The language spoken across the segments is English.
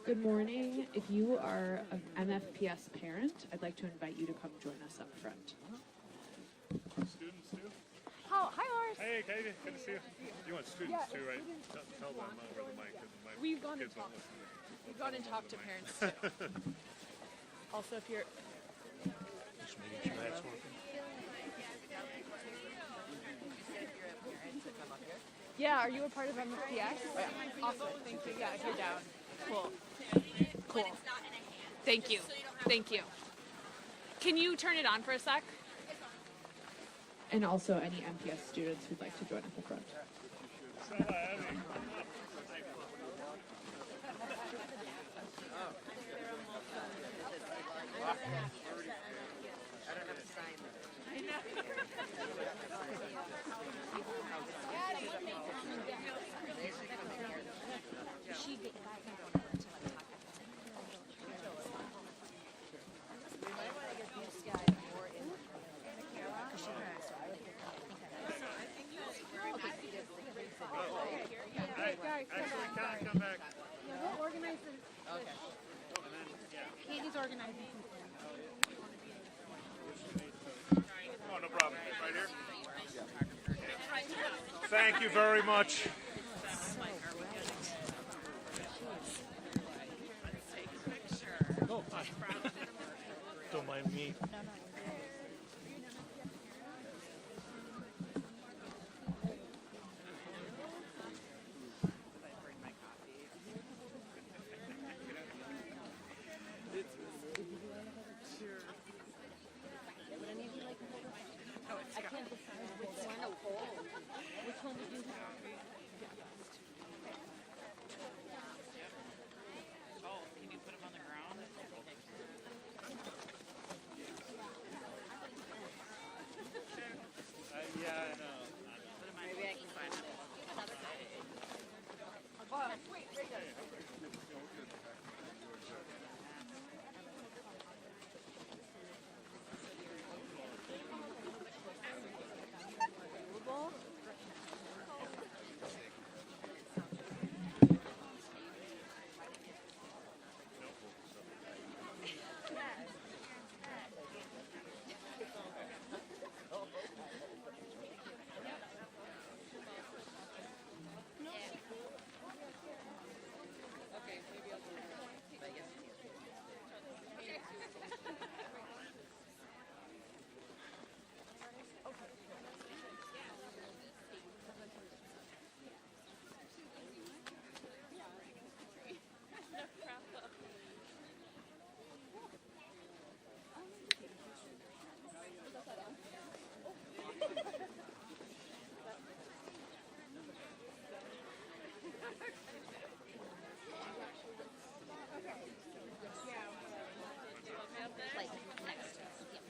Good morning. If you are an MFPS parent, I'd like to invite you to come join us up front. Students too? Oh, hi, Lars. Hey, Katie, good to see you. You want students too, right? Tell them over the mic. We've gone kids and won't talked. listen to We've gone and talked to parents too. Also, if you're Just making sure that's working. yeah, are you a part of MFPS? Yeah. Awesome. Thank you. Yeah, if you're down. Cool. Cool. Thank you. Thank you. Can you turn it on for a sec? And also any MPS students who'd like to join up up front. Come back. We'll organize this. Katie's organizing. Oh, no problem. Right here. Thank you very much. Oh, hi. Don't mind me. Yeah, I know. Maybe I can find it. Like next to us. Yeah.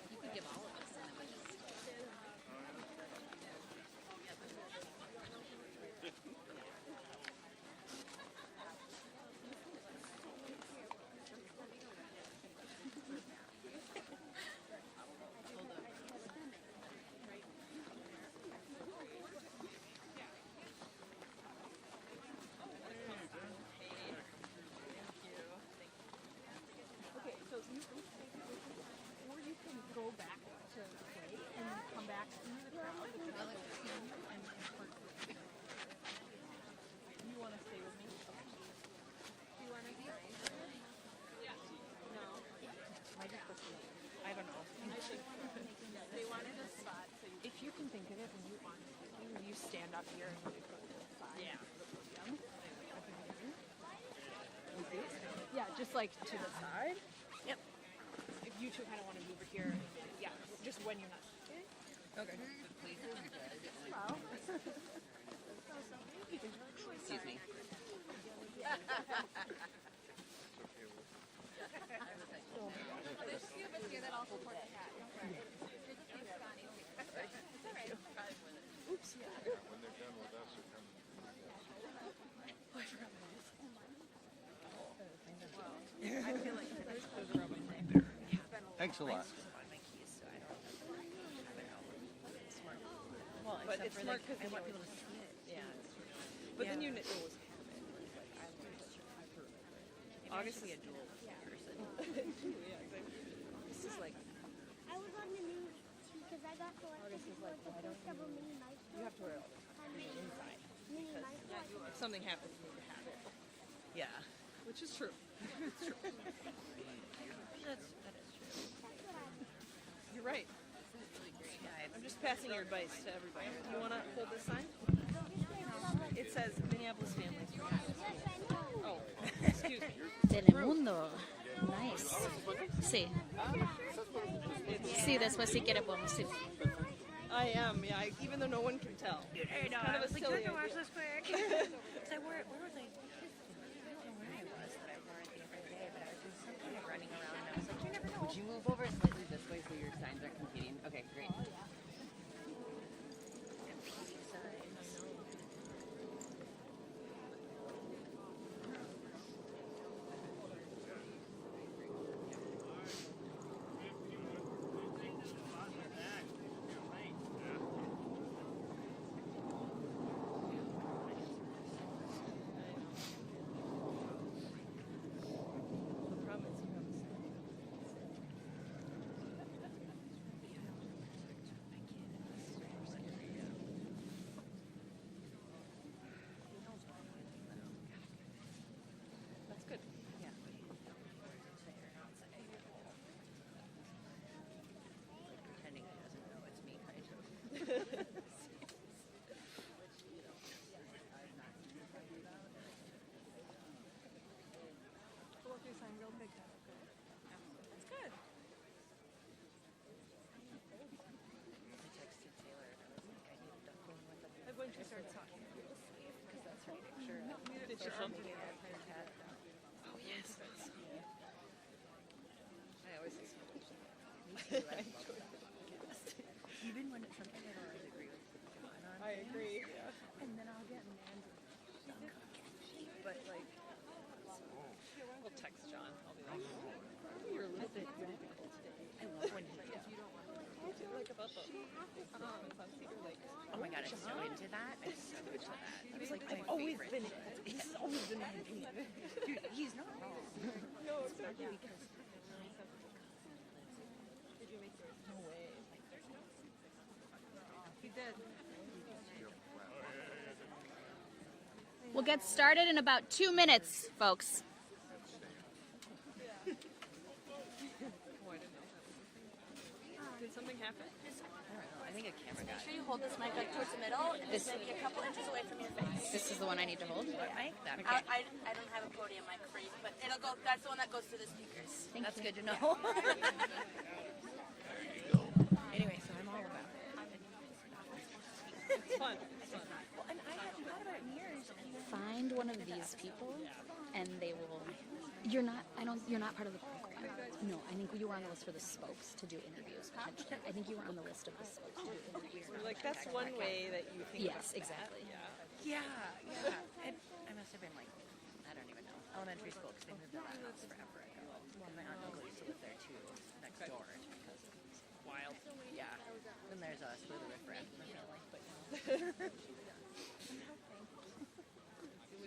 You could give all of us and then we just. Okay, so or you can go back to play and come back into the crowd. You want to stay with me? Do you want to be? No. I don't know. They wanted a spot, so if you can think of it when you want to, you stand up here and you go to the side. Yeah. Yeah, just like to the side. Yep. If you two kind of want to move over here, yeah, just when you're not. Okay. Wow. Excuse me. There's a few of us here that all support the cat. It's all right. Oops. When they're done with us, they're coming. Oh, I forgot my voice. I feel like Those are all my things. Thanks a lot. on my keys, so I don't have it all. Well, But except it's for smart like, because I want you people to see it. Yeah. But then you always have it. Like, I want to August is a dual person. This is like, I was on the news because I got selected to go to the first ever mini mic. you have to wear it all the time inside. Mini mic. If something happens, you need to have it. Yeah, which is true. It's true. That is true. You're right. I'm just passing your advice to everybody. Do you want to hold this sign? It says Minneapolis families. Oh, excuse me. Telemundo. Nice. Sí. Sí, después si quiere podemos ir. I am, yeah. Even though no one can tell. I know. Kind of I was a like, silly you have to watch idea. this quick. So where was I? I don't know where I was that I wore it the other day, but I was just kind of running around and I was like, you never know. Would you move over slightly this way so your signs are competing? Okay, great. The problem is you have a sign. That's good. Yeah. Like pretending he doesn't know it's me, kind of. Pull up your sign real big. That's good. I texted Taylor and I was like, I need to duck in with them. And when she starts talking, Because that's her picture. did your arm media cat. Oh, yes. I always say so. Even when it's something I don't always agree with John on. I agree. Yeah. And then I'll get mad. But like, we'll text John. I'll be like, you're a little bit radical today. I love when he Like about the comments on Cedar Lake. Oh my god, I'm so into that. I'm so into that. It's like my Always favorite. been. This has always been my opinion. Dude, he's not wrong. No, it's not. Because No way. He did. We'll get started in about 2 minutes, folks. Did something happen? I think a camera got Make sure you hold this mic up towards the middle and just maybe a couple inches away from your face. This is the one I need to hold. I that. I don't have a podium mic for you, but it'll go. That's the one that goes through the speakers. That's good to know. Anyway, so I'm all about it. It's fun. It's fun. Well, and I haven't thought about it in years. Find one of these people and they will. You're not part of the program. No, I think you were on the list for the spokes to do interviews potentially. I think you were on the list of the spokes to do interviews. Like that's one way that you think. Yes, about exactly. That. Yeah. Yeah. And I must have been like, I don't even know, elementary school because they moved to that house forever ago. And my aunt and uncle used to live there too, next door to my cousins. Wild. Yeah. Then there's a spoiler with friend in the family, but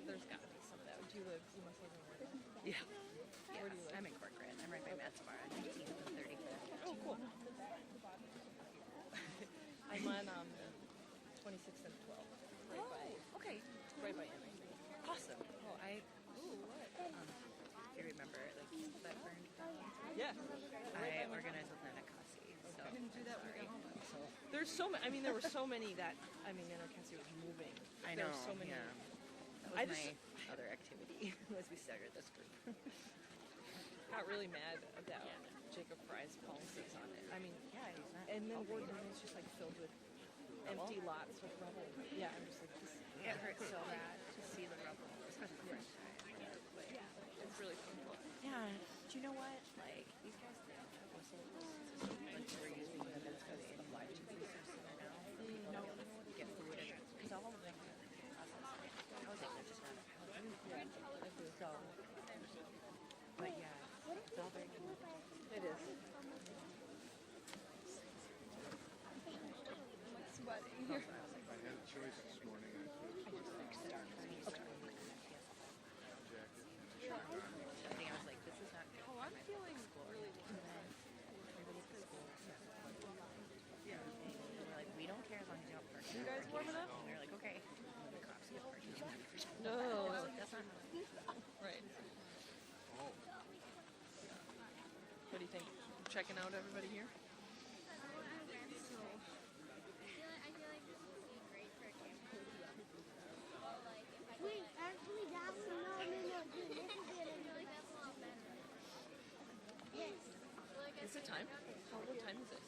There's gotta be some of that. You must live in Oregon. yeah. Where do you live? I'm in Corcoran. I'm right by Matt's Bar, 19th and 35th. Oh, cool. I'm on 26th and 12th. Right by. Okay. Right by Emory. Awesome. Well, if you remember, like, that burned down. Yeah. I organized with Nana Kasi, so Couldn't do that when I sorry. got home. So, There's so many. I mean, there were so many that. I mean, Cassie was moving. I There know. were so many. Yeah. I That was just- my other activity as we started this group. Got really mad about Jacob Fry's policies on it. I mean, Yeah, he's not. and then Ward is just like filled with empty lots with rubble. Yeah, I'm just like, this, It hurts so bad to see the rubble, especially the first time. But it's really painful. yeah, do you know what? Like, these guys think that whistles, like, we're using them as the obliged to be so center now. For people to be able to get food and, because all of them are process housing, they're just not housing. So, but yeah, it's all very cool. It is. I had a choice this morning. I could have I just fixed it. jacket and a shirt on. Something You guys warming up? And they're like, okay. And the cops get parties. No. That's not how. Right. What do you think? Checking out everybody here? Wait, actually, that one, no, dude, this is it. Yes. Is it time? What time is it?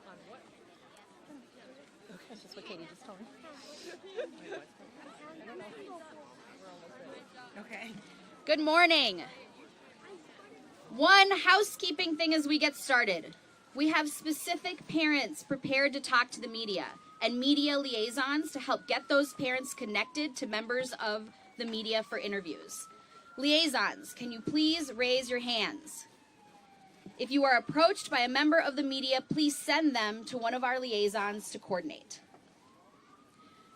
On what? That's just what Katie just told me. Okay. Good morning. One housekeeping thing as we get started. We have specific parents prepared to talk to the media and media liaisons to help get those parents connected to members of the media for interviews. Liaisons, can you please raise your hands? If you are approached by a member of the media, please send them to one of our liaisons to coordinate.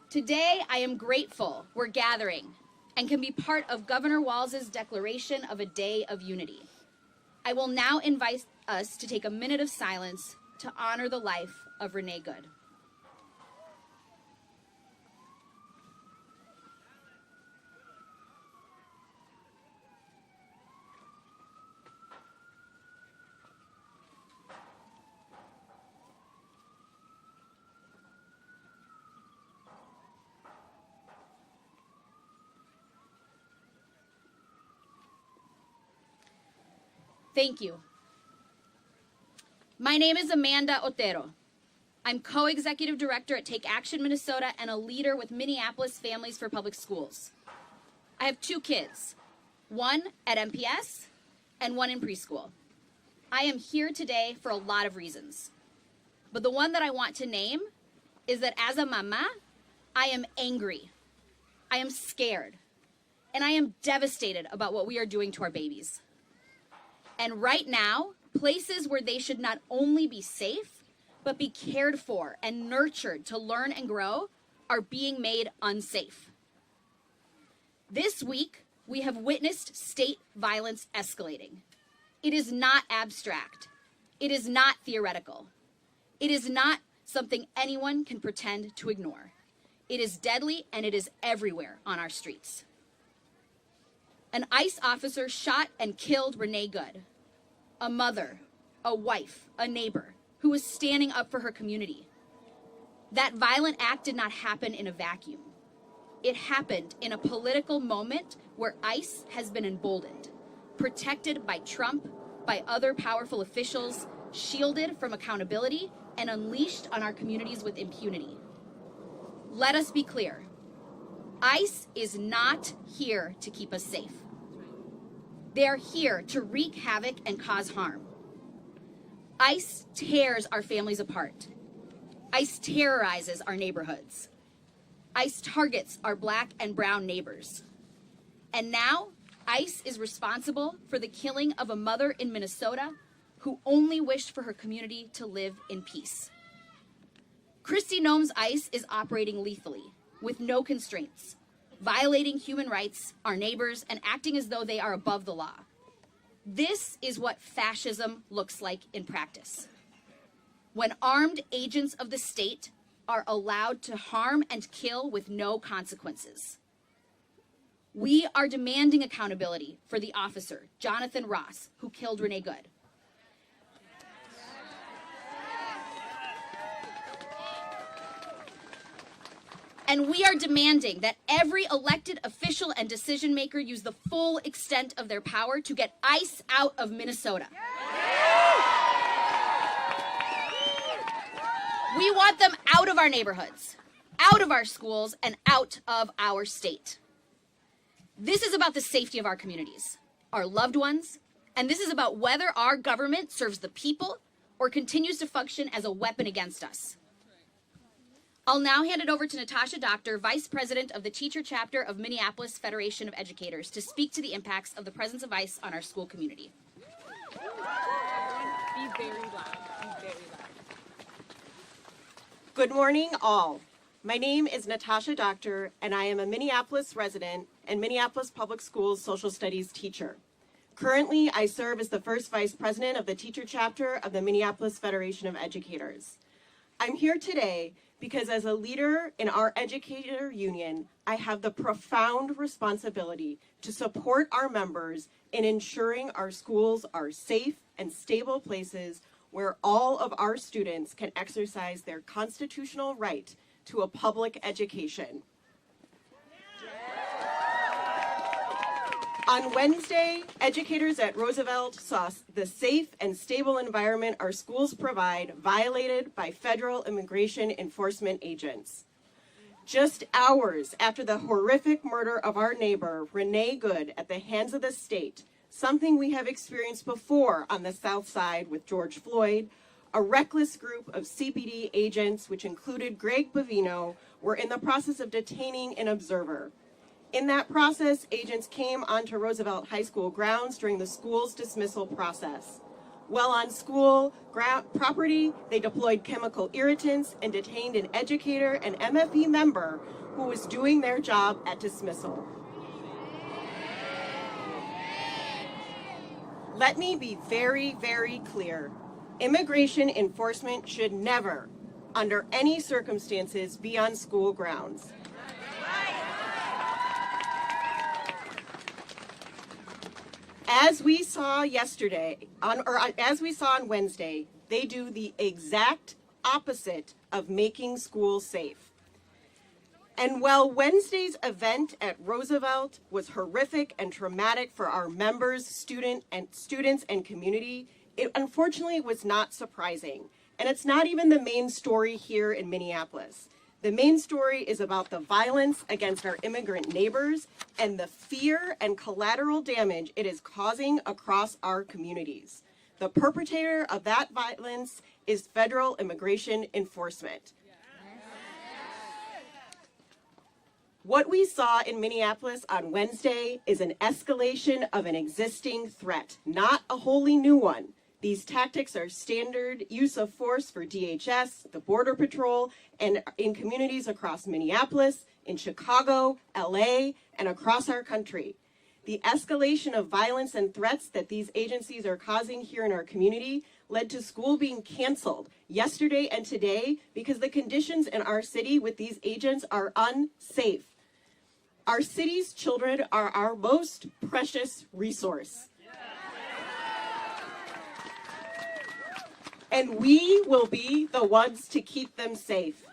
Today, I am grateful we're gathering and can be part of Governor Walz's declaration of a day of unity. I will now invite us to take a minute of silence to honor the life of Renee Good. Thank you. My name is Amanda Otero. I'm co-executive director at Take Action Minnesota and a leader with Minneapolis Families for Public Schools. I have 2 kids, one at MPS and one in preschool. I am here today for a lot of reasons, but the one that I want to name is that as a mama, I am angry, I am scared, and I am devastated about what we are doing to our babies. And right now, places where they should not only be safe, but be cared for and nurtured to learn and grow are being made unsafe. This week, we have witnessed state violence escalating. It is not abstract. It is not theoretical. It is not something anyone can pretend to ignore. It is deadly and it is everywhere on our streets. An ICE officer shot and killed Renee Good, a mother, a wife, a neighbor, who was standing up for her community. That violent act did not happen in a vacuum. It happened in a political moment where ICE has been emboldened, protected by Trump, by other powerful officials, shielded from accountability, and unleashed on our communities with impunity. Let us be clear. ICE is not here to keep us safe. They are here to wreak havoc and cause harm. ICE tears our families apart. ICE terrorizes our neighborhoods. ICE targets our Black and brown neighbors. And now, ICE is responsible for the killing of a mother in Minnesota who only wished for her community to live in peace. Kristi Noem's ICE is operating lethally, with no constraints, violating human rights, our neighbors, and acting as though they are above the law. This is what fascism looks like in practice. When armed agents of the state are allowed to harm and kill with no consequences. We are demanding accountability for the officer, Jonathan Ross, who killed Renee Good. And we are demanding that every elected official and decision maker use the full extent of their power to get ICE out of Minnesota. We want them out of our neighborhoods, out of our schools, and out of our state. This is about the safety of our communities, our loved ones, and this is about whether our government serves the people or continues to function as a weapon against us. I'll now hand it over to Natasha Doctor, Vice President of the Teacher Chapter of Minneapolis Federation of Educators, to speak to the impacts of the presence of ICE on our school community. Be very loud. Be very loud. Good morning, all. My name is Natasha Doctor, and I am a Minneapolis resident and Minneapolis Public Schools social studies teacher. Currently, I serve as the first vice president of the teacher chapter of the Minneapolis Federation of Educators. I'm here today because as a leader in our educator union, I have the profound responsibility to support our members in ensuring our schools are safe and stable places where all of our students can exercise their constitutional right to a public education. On Wednesday, educators at Roosevelt saw the safe and stable environment our schools provide violated by federal immigration enforcement agents. Just hours after the horrific murder of our neighbor, Renee Good, at the hands of the state, something we have experienced before on the South Side with George Floyd, a reckless group of CPD agents, which included Greg Bavino, were in the process of detaining an observer. In that process, agents came onto Roosevelt High School grounds during the school's dismissal process. While on school property, they deployed chemical irritants and detained an educator and MFE member who was doing their job at dismissal. Let me be very, very clear. Immigration enforcement should never, under any circumstances, be on school grounds. As we saw on Wednesday, they do the exact opposite of making schools safe. And while Wednesday's event at Roosevelt was horrific and traumatic for our members, students, and community, it unfortunately was not surprising. And it's not even the main story here in Minneapolis. The main story is about the violence against our immigrant neighbors and the fear and collateral damage it is causing across our communities. The perpetrator of that violence is federal immigration enforcement. What we saw in Minneapolis on Wednesday is an escalation of an existing threat, not a wholly new one. These tactics are standard use of force for DHS, the Border Patrol, and in communities across Minneapolis, in Chicago, LA, and across our country. The escalation of violence and threats that these agencies are causing here in our community led to school being canceled yesterday and today because the conditions in our city with these agents are unsafe. Our city's children are our most precious resource. And we will be the ones to keep them safe.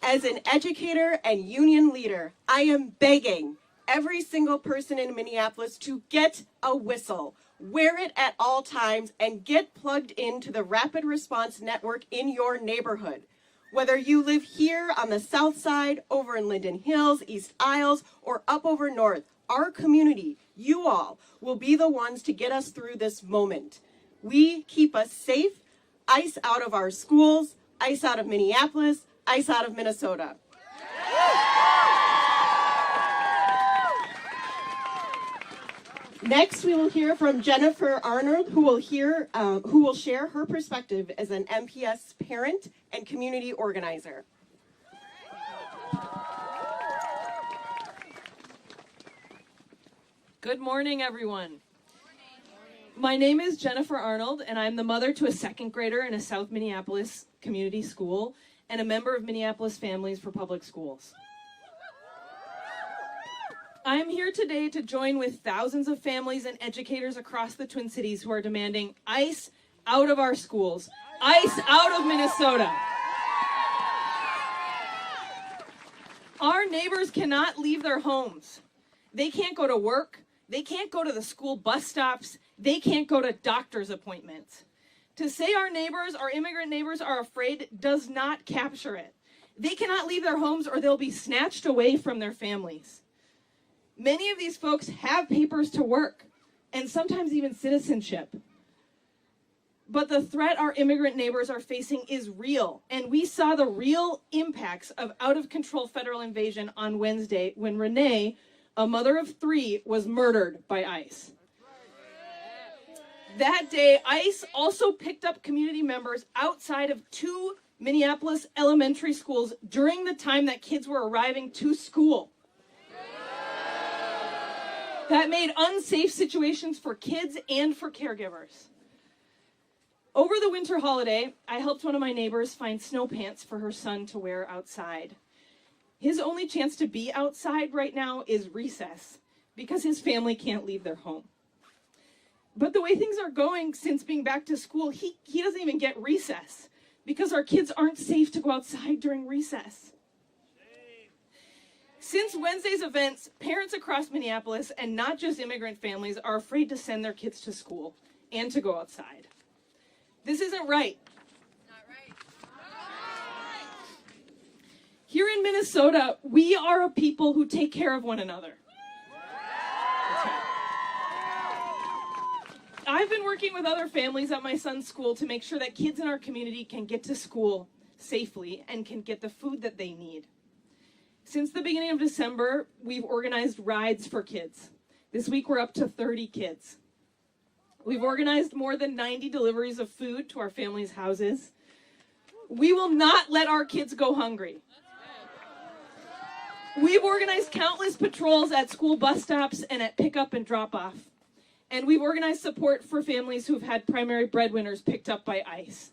As an educator and union leader, I am begging every single person in Minneapolis to get a whistle, wear it at all times, and get plugged into the rapid response network in your neighborhood. Whether you live here on the South Side, over in Linden Hills, East Isles, or up over north, our community, you all, will be the ones to get us through this moment. We keep us safe, ICE out of our schools, ICE out of Minneapolis, ICE out of Minnesota. Next, we will hear from Jennifer Arnold, who will share her perspective as an MPS parent and community organizer. Good morning, everyone. My name is Jennifer Arnold, and I'm the mother to a second grader in a South Minneapolis community school and a member of Minneapolis Families for Public Schools. I'm here today to join with thousands of families and educators across the Twin Cities who are demanding ICE out of our schools, ICE out of Minnesota. Our neighbors cannot leave their homes. They can't go to work. They can't go to the school bus stops. They can't go to doctor's appointments. To say our neighbors, our immigrant neighbors, are afraid does not capture it. They cannot leave their homes or they'll be snatched away from their families. Many of these folks have papers to work and sometimes even citizenship. But the threat our immigrant neighbors are facing is real, and we saw the real impacts of out-of-control federal invasion on Wednesday when Renee, a mother of 3, was murdered by ICE. That day, ICE also picked up community members outside of 2 Minneapolis elementary schools during the time that kids were arriving to school. that made unsafe situations for kids and for caregivers. Over the winter holiday, I helped one of my neighbors find snow pants for her son to wear outside. His only chance to be outside right now is recess, because his family can't leave their home. But the way things are going since being back to school, he doesn't even get recess, because our kids aren't safe to go outside during recess. Since Wednesday's events, parents across Minneapolis, and not just immigrant families, are afraid to send their kids to school and to go outside. This isn't right. Not right. Here in Minnesota, we are a people who take care of one another. That's right. I've been working with other families at my son's school to make sure that kids in our community can get to school safely and can get the food that they need. Since the beginning of December, we've organized rides for kids. This week we're up to 30 kids. We've organized more than 90 deliveries of food to our families' houses. We will not let our kids go hungry. We've organized countless patrols at school bus stops and at pickup and drop-off. And we've organized support for families who've had primary breadwinners picked up by ICE.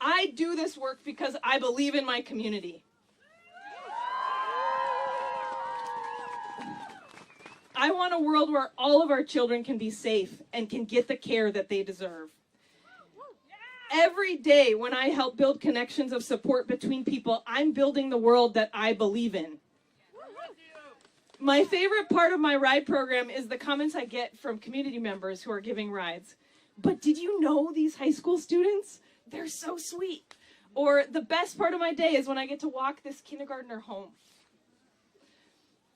I do this work because I believe in my community. I want a world where all of our children can be safe and can get the care that they deserve. Every day when I help build connections of support between people, I'm building the world that I believe in. My favorite part of my ride program is the comments I get from community members who are giving rides. But did you know these high school students? They're so sweet. Or the best part of my day is when I get to walk this kindergartner home.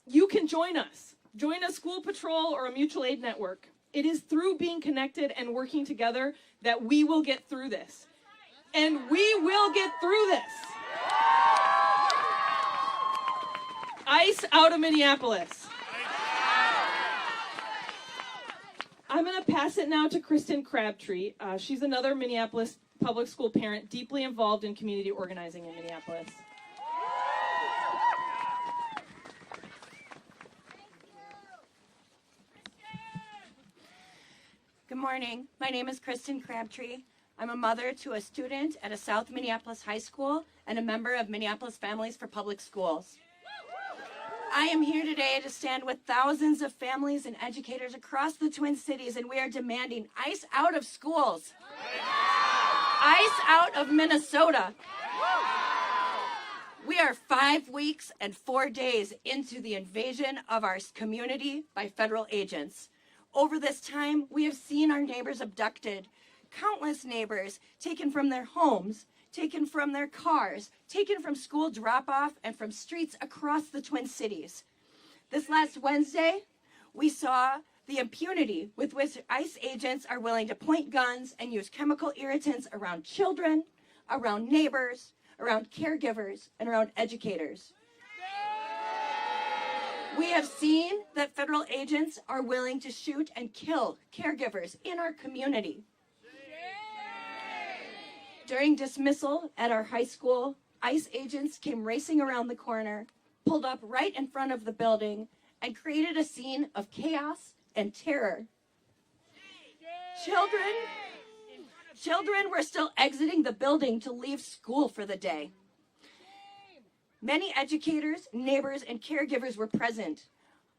You can join us. Join a school patrol or a mutual aid network. It is through being connected and working together that we will get through this. And we will get through this. ICE out of Minneapolis. I'm going to pass it now to Kristen Crabtree. She's another Minneapolis public school parent deeply involved in community organizing in Minneapolis. Good morning. My name is Kristen Crabtree. I'm a mother to a student at a South Minneapolis high school and a member of Minneapolis Families for Public Schools. I am here today to stand with thousands of families and educators across the Twin Cities, and we are demanding ICE out of schools. ICE out of Minnesota. We are 5 weeks and 4 days into the invasion of our community by federal agents. Over this time, we have seen our neighbors abducted, countless neighbors taken from their homes, taken from their cars, taken from school drop-off, and from streets across the Twin Cities. This last Wednesday, we saw the impunity with which ICE agents are willing to point guns and use chemical irritants around children, around neighbors, around caregivers, and around educators. We have seen that federal agents are willing to shoot and kill caregivers in our community. During dismissal at our high school, ICE agents came racing around the corner, pulled up right in front of the building, and created a scene of chaos and terror. Children were still exiting the building to leave school for the day. Many educators, neighbors, and caregivers were present.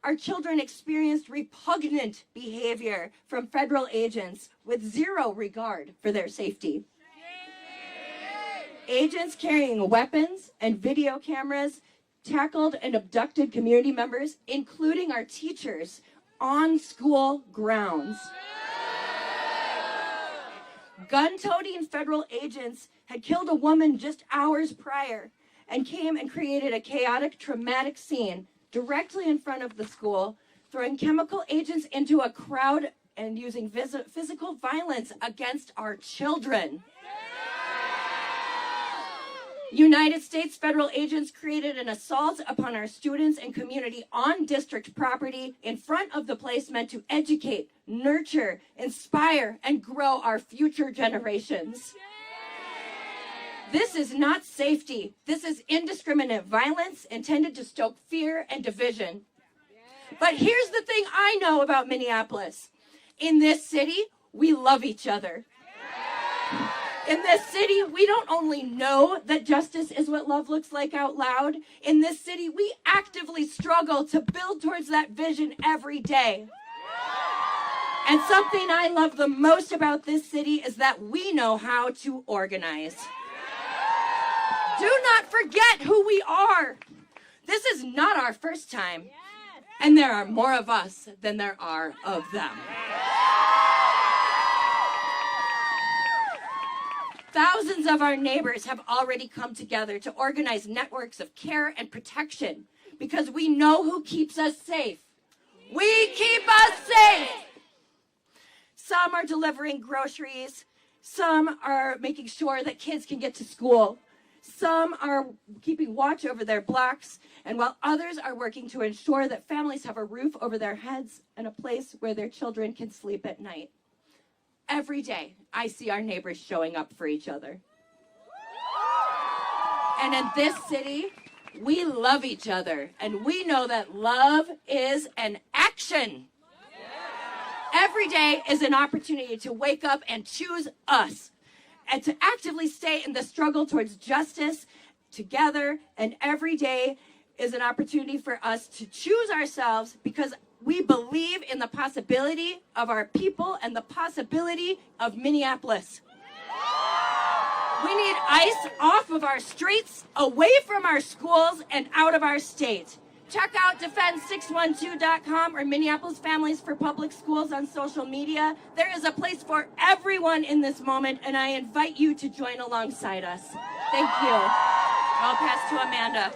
Our children experienced repugnant behavior from federal agents with zero regard for their safety. Agents carrying weapons and video cameras tackled and abducted community members, including our teachers, on school grounds. Gun-toting federal agents had killed a woman just hours prior and came and created a chaotic, traumatic scene directly in front of the school, throwing chemical agents into a crowd and using physical violence against our children. United States federal agents created an assault upon our students and community on district property in front of the place meant to educate, nurture, inspire, and grow our future generations. This is not safety. This is indiscriminate violence intended to stoke fear and division. But here's the thing I know about Minneapolis. In this city, we love each other. In this city, we don't only know that justice is what love looks like out loud. In this city, we actively struggle to build towards that vision every day. And something I love the most about this city is that we know how to organize. Do not forget who we are. This is not our first time. And there are more of us than there are of them. Thousands of our neighbors have already come together to organize networks of care and protection because we know who keeps us safe. We keep us safe. Some are delivering groceries. Some are making sure that kids can get to school. Some are keeping watch over their blocks. And while others are working to ensure that families have a roof over their heads and a place where their children can sleep at night. Every day, I see our neighbors showing up for each other. And in this city, we love each other. And we know that love is an action. Every day is an opportunity to wake up and choose us. And to actively stay in the struggle towards justice together. And every day is an opportunity for us to choose ourselves because we believe in the possibility of our people and the possibility of Minneapolis. We need ICE off of our streets, away from our schools, and out of our state. Check out defend612.com or Minneapolis Families for Public Schools on social media. There is a place for everyone in this moment, and I invite you to join alongside us. Thank you. I'll pass to Amanda.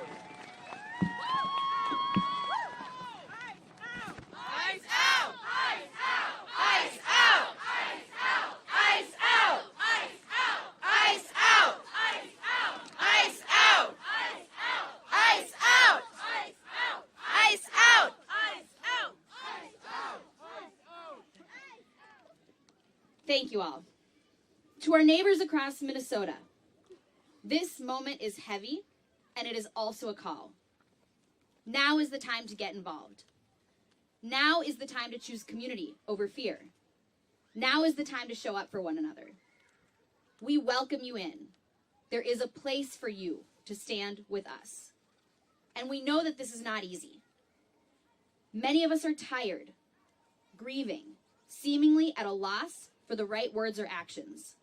Thank you all. To our neighbors across Minnesota, this moment is heavy, and it is also a call. Now is the time to get involved. Now is the time to choose community over fear. Now is the time to show up for one another. We welcome you in. There is a place for you to stand with us. And we know that this is not easy. Many of us are tired, grieving, seemingly at a loss for the right words or actions.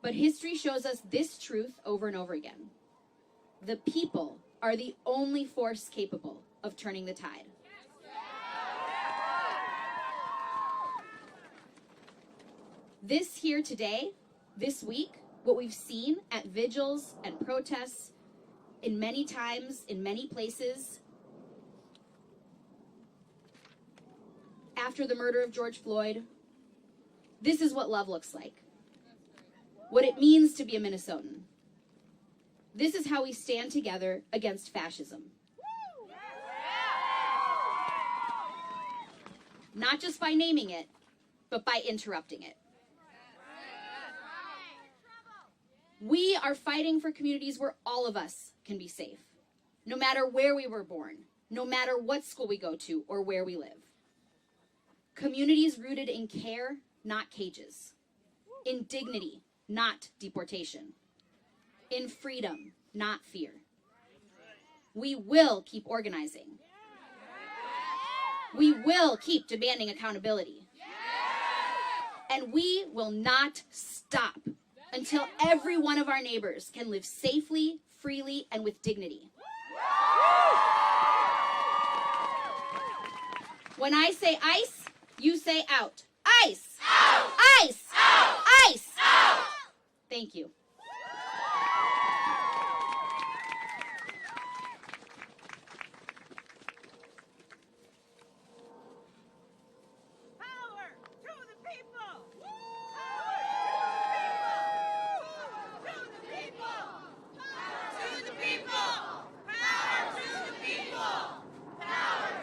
But history shows us this truth over and over again. The people are the only force capable of turning the tide. This here today, this week, what we've seen at vigils and protests in many times, in many places, after the murder of George Floyd, this is what love looks like. What it means to be a Minnesotan. This is how we stand together against fascism. Not just by naming it, but by interrupting it. We are fighting for communities where all of us can be safe, no matter where we were born, no matter what school we go to or where we live. Communities rooted in care, not cages. In dignity, not deportation. In freedom, not fear. We will keep organizing. We will keep demanding accountability. And we will not stop until every one of our neighbors can live safely, freely, and with dignity. When I say ICE, you say out. ICE! Out! ICE! Out! ICE! Out! Thank you. Power to the people! Power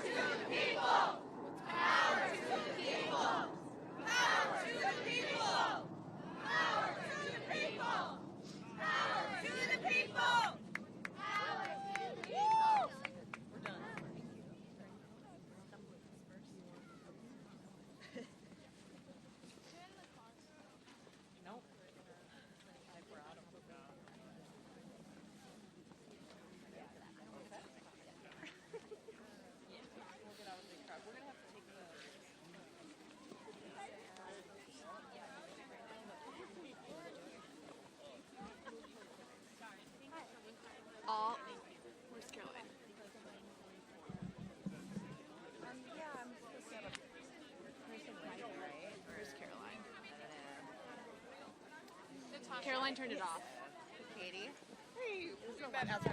to the people! Caroline turned it off. Katie. Hey, we'll do that outside.